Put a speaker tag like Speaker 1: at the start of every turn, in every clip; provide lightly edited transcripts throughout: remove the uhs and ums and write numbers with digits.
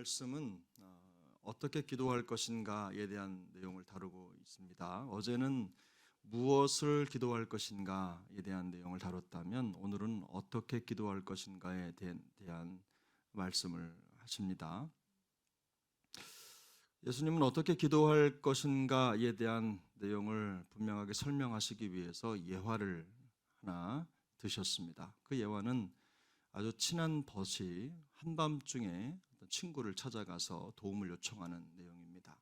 Speaker 1: 말씀은 어떻게 기도할 것인가에 대한 내용을 다루고 있습니다. 어제는 무엇을 기도할 것인가에 대한 내용을 다뤘다면 오늘은 어떻게 기도할 것인가에 대한 말씀을 하십니다. 예수님은 어떻게 기도할 것인가에 대한 내용을 분명하게 설명하시기 위해서 예화를 하나 드셨습니다. 그 예화는 아주 친한 벗이 한밤중에 친구를 찾아가서 도움을 요청하는 내용입니다.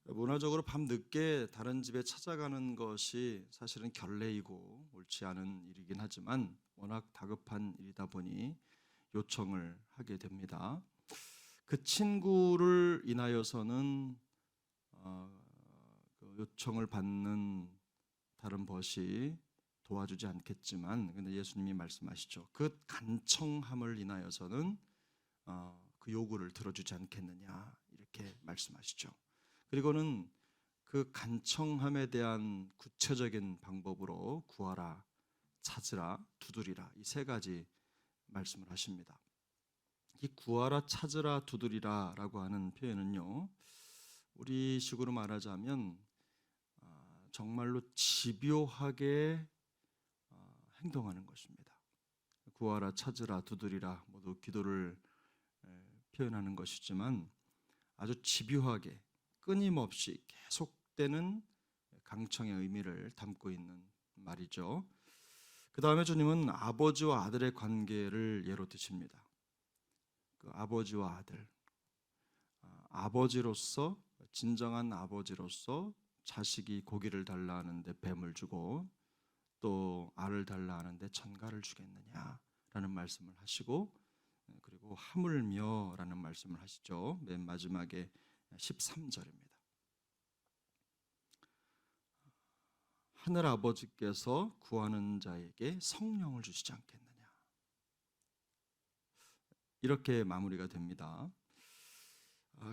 Speaker 1: 문화적으로 밤늦게 다른 집에 찾아가는 것이 사실은 결례이고 옳지 않은 일이긴 하지만 워낙 다급한 일이다 보니 요청을 하게 됩니다. 그 친구를 인하여서는 그 요청을 받는 다른 벗이 도와주지 않겠지만, 근데 예수님이 말씀하시죠. 그 간청함을 인하여서는 그 요구를 들어주지 않겠느냐 이렇게 말씀하시죠. 그리고는 그 간청함에 대한 구체적인 방법으로 구하라, 찾으라, 두드리라 이 세 가지 말씀을 하십니다. 이 구하라, 찾으라, 두드리라라고 하는 표현은요, 우리식으로 말하자면 정말로 집요하게 행동하는 것입니다. 구하라, 찾으라, 두드리라 모두 기도를 표현하는 것이지만 아주 집요하게 끊임없이 계속되는 강청의 의미를 담고 있는 말이죠. 그 다음에 주님은 아버지와 아들의 관계를 예로 드십니다. 그 아버지와 아들, 아버지로서, 진정한 아버지로서 자식이 고기를 달라 하는데 뱀을 주고 또 알을 달라 하는데 전갈을 주겠느냐라는 말씀을 하시고, 그리고 하물며라는 말씀을 하시죠. 맨 마지막에 13절입니다. 하늘 아버지께서 구하는 자에게 성령을 주시지 않겠느냐, 이렇게 마무리가 됩니다.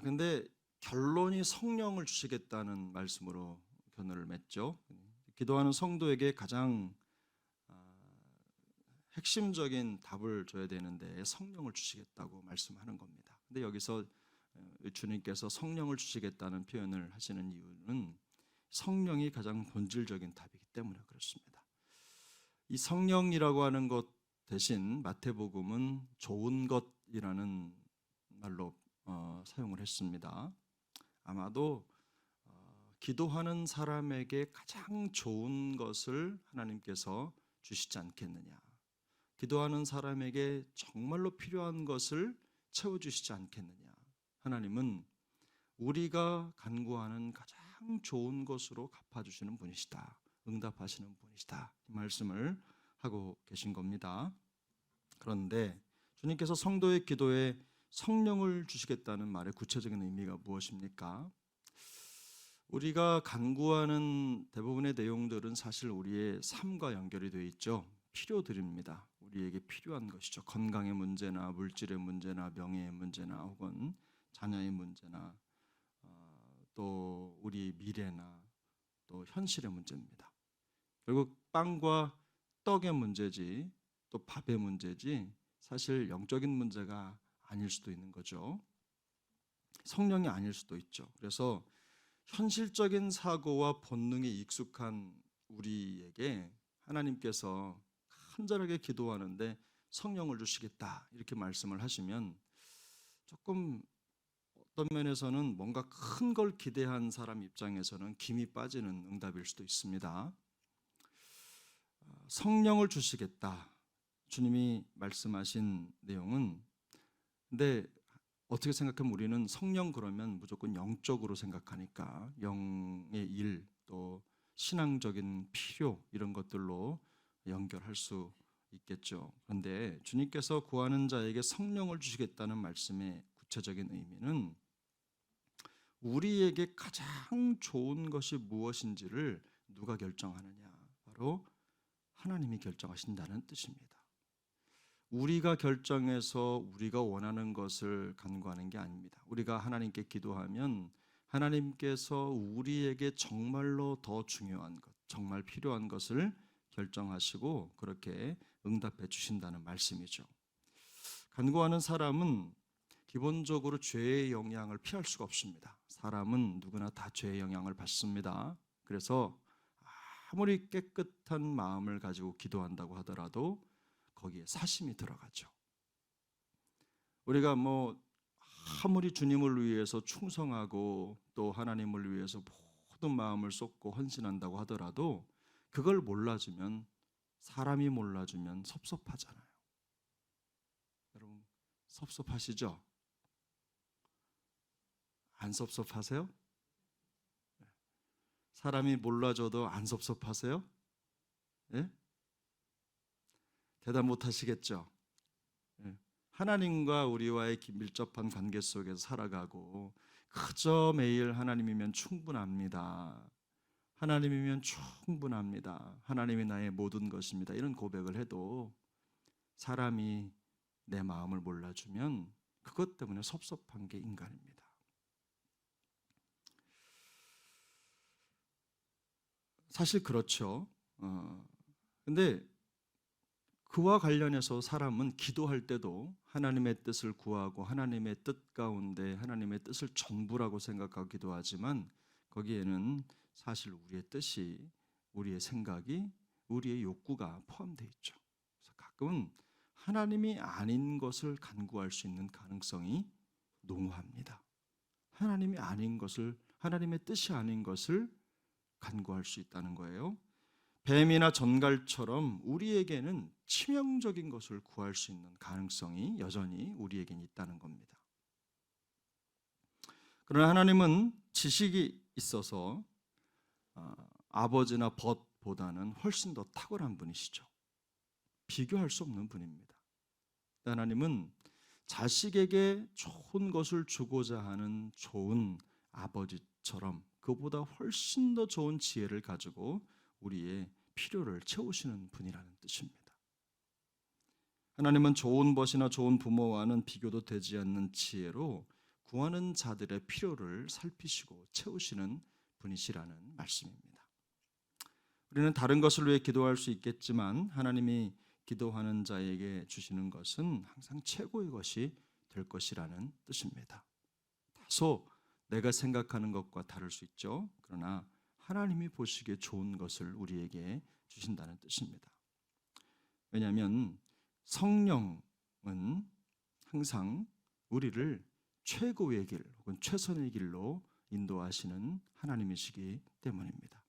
Speaker 1: 근데 결론이 성령을 주시겠다는 말씀으로 견해를 맺죠. 기도하는 성도에게 가장 핵심적인 답을 줘야 되는데 성령을 주시겠다고 말씀하는 겁니다. 근데 여기서 주님께서 성령을 주시겠다는 표현을 하시는 이유는 성령이 가장 본질적인 답이기 때문에 그렇습니다. 이 성령이라고 하는 것 대신 마태복음은 좋은 것이라는 말로 사용을 했습니다. 아마도 기도하는 사람에게 가장 좋은 것을 하나님께서 주시지 않겠느냐, 기도하는 사람에게 정말로 필요한 것을 채워주시지 않겠느냐, 하나님은 우리가 간구하는 가장 좋은 것으로 갚아주시는 분이시다, 응답하시는 분이시다, 이 말씀을 하고 계신 겁니다. 그런데 주님께서 성도의 기도에 성령을 주시겠다는 말의 구체적인 의미가 무엇입니까? 우리가 간구하는 대부분의 내용들은 사실 우리의 삶과 연결이 되어 있죠. 필요들입니다. 우리에게 필요한 것이죠. 건강의 문제나 물질의 문제나 명예의 문제나 혹은 자녀의 문제나 또 우리 미래나 또 현실의 문제입니다. 결국 빵과 떡의 문제지 또 밥의 문제지 사실 영적인 문제가 아닐 수도 있는 거죠. 성령이 아닐 수도 있죠. 그래서 현실적인 사고와 본능에 익숙한 우리에게 하나님께서 간절하게 기도하는데 성령을 주시겠다 이렇게 말씀을 하시면 조금 어떤 면에서는 뭔가 큰 걸 기대한 사람 입장에서는 김이 빠지는 응답일 수도 있습니다. 성령을 주시겠다 주님이 말씀하신 내용은, 근데 어떻게 생각하면 우리는 성령 그러면 무조건 영적으로 생각하니까 영의 일, 또 신앙적인 필요 이런 것들로 연결할 수 있겠죠. 그런데 주님께서 구하는 자에게 성령을 주시겠다는 말씀의 구체적인 의미는 우리에게 가장 좋은 것이 무엇인지를 누가 결정하느냐, 바로 하나님이 결정하신다는 뜻입니다. 우리가 결정해서 우리가 원하는 것을 간구하는 게 아닙니다. 우리가 하나님께 기도하면 하나님께서 우리에게 정말로 더 중요한 것, 정말 필요한 것을 결정하시고 그렇게 응답해 주신다는 말씀이죠. 간구하는 사람은 기본적으로 죄의 영향을 피할 수가 없습니다. 사람은 누구나 다 죄의 영향을 받습니다. 그래서 아무리 깨끗한 마음을 가지고 기도한다고 하더라도 거기에 사심이 들어가죠. 우리가 아무리 주님을 위해서 충성하고 또 하나님을 위해서 모든 마음을 쏟고 헌신한다고 하더라도 그걸 몰라주면, 사람이 몰라주면 섭섭하잖아요. 여러분 섭섭하시죠? 안 섭섭하세요? 사람이 몰라줘도 안 섭섭하세요? 예? 대답 못 하시겠죠? 예. 하나님과 우리와의 밀접한 관계 속에서 살아가고 그저 매일 하나님이면 충분합니다. 하나님이면 충분합니다. 하나님이 나의 모든 것입니다. 이런 고백을 해도 사람이 내 마음을 몰라주면 그것 때문에 섭섭한 게 인간입니다. 사실 그렇죠. 근데 그와 관련해서 사람은 기도할 때도 하나님의 뜻을 구하고 하나님의 뜻 가운데 하나님의 뜻을 전부라고 생각하고 기도하지만 거기에는 사실 우리의 뜻이, 우리의 생각이, 우리의 욕구가 포함되어 있죠. 그래서 가끔은 하나님이 아닌 것을 간구할 수 있는 가능성이 농후합니다. 하나님이 아닌 것을, 하나님의 뜻이 아닌 것을 간구할 수 있다는 거예요. 뱀이나 전갈처럼 우리에게는 치명적인 것을 구할 수 있는 가능성이 여전히 우리에게는 있다는 겁니다. 그러나 하나님은 지식이 있어서 아버지나 벗보다는 훨씬 더 탁월한 분이시죠. 비교할 수 없는 분입니다. 하나님은 자식에게 좋은 것을 주고자 하는 좋은 아버지처럼 그보다 훨씬 더 좋은 지혜를 가지고 우리의 필요를 채우시는 분이라는 뜻입니다. 하나님은 좋은 벗이나 좋은 부모와는 비교도 되지 않는 지혜로 구하는 자들의 필요를 살피시고 채우시는 분이시라는 말씀입니다. 우리는 다른 것을 위해 기도할 수 있겠지만 하나님이 기도하는 자에게 주시는 것은 항상 최고의 것이 될 것이라는 뜻입니다. 다소 내가 생각하는 것과 다를 수 있죠. 그러나 하나님이 보시기에 좋은 것을 우리에게 주신다는 뜻입니다. 왜냐하면 성령은 항상 우리를 최고의 길 혹은 최선의 길로 인도하시는 하나님이시기 때문입니다.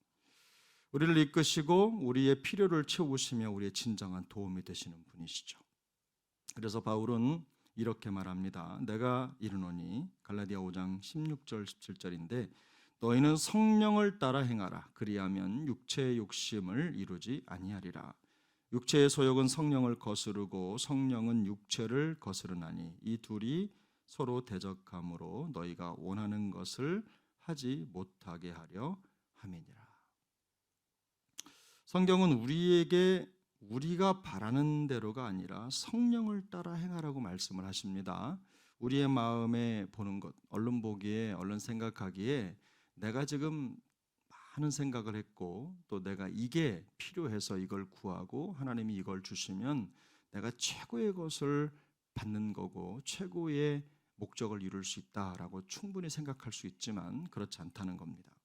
Speaker 1: 우리를 이끄시고 우리의 필요를 채우시며 우리의 진정한 도움이 되시는 분이시죠. 그래서 바울은 이렇게 말합니다. 내가 이르노니, 갈라디아 5장 16절 17절인데 너희는 성령을 따라 행하라. 그리하면 육체의 욕심을 이루지 아니하리라. 육체의 소욕은 성령을 거스르고 성령은 육체를 거스르나니 이 둘이 서로 대적함으로 너희가 원하는 것을 하지 못하게 하려 함이니라. 성경은 우리에게 우리가 바라는 대로가 아니라 성령을 따라 행하라고 말씀을 하십니다. 우리의 마음에 보는 것, 얼른 보기에, 얼른 생각하기에 내가 지금 많은 생각을 했고 또 내가 이게 필요해서 이걸 구하고 하나님이 이걸 주시면 내가 최고의 것을 받는 거고 최고의 목적을 이룰 수 있다라고 충분히 생각할 수 있지만 그렇지 않다는 겁니다.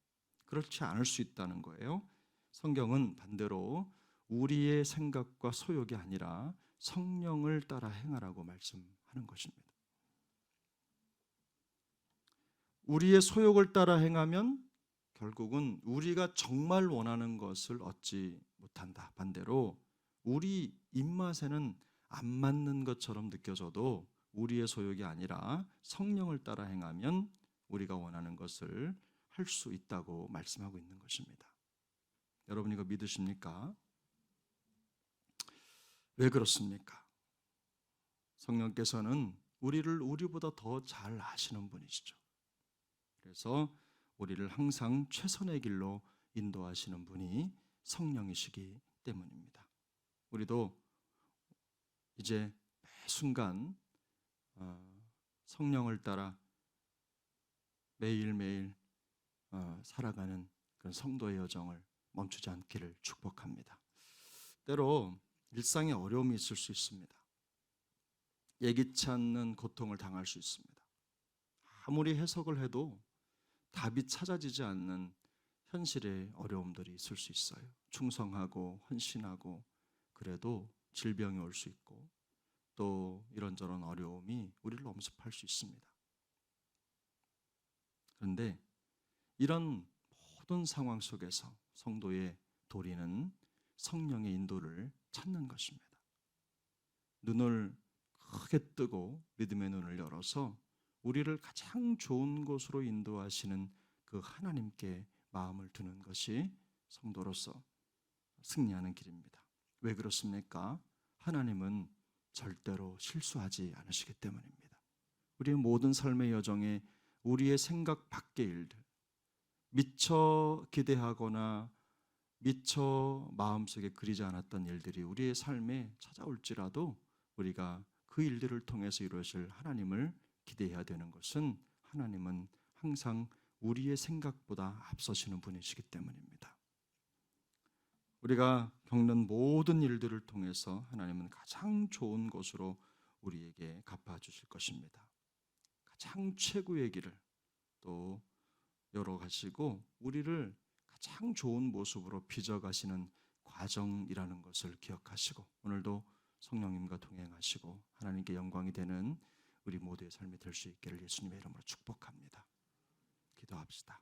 Speaker 1: 그렇지 않을 수 있다는 거예요. 성경은 반대로 우리의 생각과 소욕이 아니라 성령을 따라 행하라고 말씀하는 것입니다. 우리의 소욕을 따라 행하면 결국은 우리가 정말 원하는 것을 얻지 못한다. 반대로 우리 입맛에는 안 맞는 것처럼 느껴져도 우리의 소욕이 아니라 성령을 따라 행하면 우리가 원하는 것을 할 수 있다고 말씀하고 있는 것입니다. 여러분 이거 믿으십니까? 왜 그렇습니까? 성령께서는 우리를 우리보다 더 잘 아시는 분이시죠. 그래서 우리를 항상 최선의 길로 인도하시는 분이 성령이시기 때문입니다. 우리도 이제 매 순간 성령을 따라 매일매일 살아가는 그런 성도의 여정을 멈추지 않기를 축복합니다. 때로 일상에 어려움이 있을 수 있습니다. 예기치 않는 고통을 당할 수 있습니다. 아무리 해석을 해도 답이 찾아지지 않는 현실의 어려움들이 있을 수 있어요. 충성하고 헌신하고 그래도 질병이 올 수 있고 또 이런저런 어려움이 우리를 엄습할 수 있습니다. 그런데 이런 모든 상황 속에서 성도의 도리는 성령의 인도를 찾는 것입니다. 눈을 크게 뜨고 믿음의 눈을 열어서 우리를 가장 좋은 곳으로 인도하시는 그 하나님께 마음을 두는 것이 성도로서 승리하는 길입니다. 왜 그렇습니까? 하나님은 절대로 실수하지 않으시기 때문입니다. 우리의 모든 삶의 여정에 우리의 생각 밖의 일들, 미처 기대하거나 미처 마음속에 그리지 않았던 일들이 우리의 삶에 찾아올지라도 우리가 그 일들을 통해서 이루어질 하나님을 기대해야 되는 것은 하나님은 항상 우리의 생각보다 앞서시는 분이시기 때문입니다. 우리가 겪는 모든 일들을 통해서 하나님은 가장 좋은 곳으로 우리에게 갚아주실 것입니다. 가장 최고의 길을 또 열어가시고 우리를 가장 좋은 모습으로 빚어가시는 과정이라는 것을 기억하시고 오늘도 성령님과 동행하시고 하나님께 영광이 되는 우리 모두의 삶이 될 수 있기를 예수님의 이름으로 축복합니다. 기도합시다.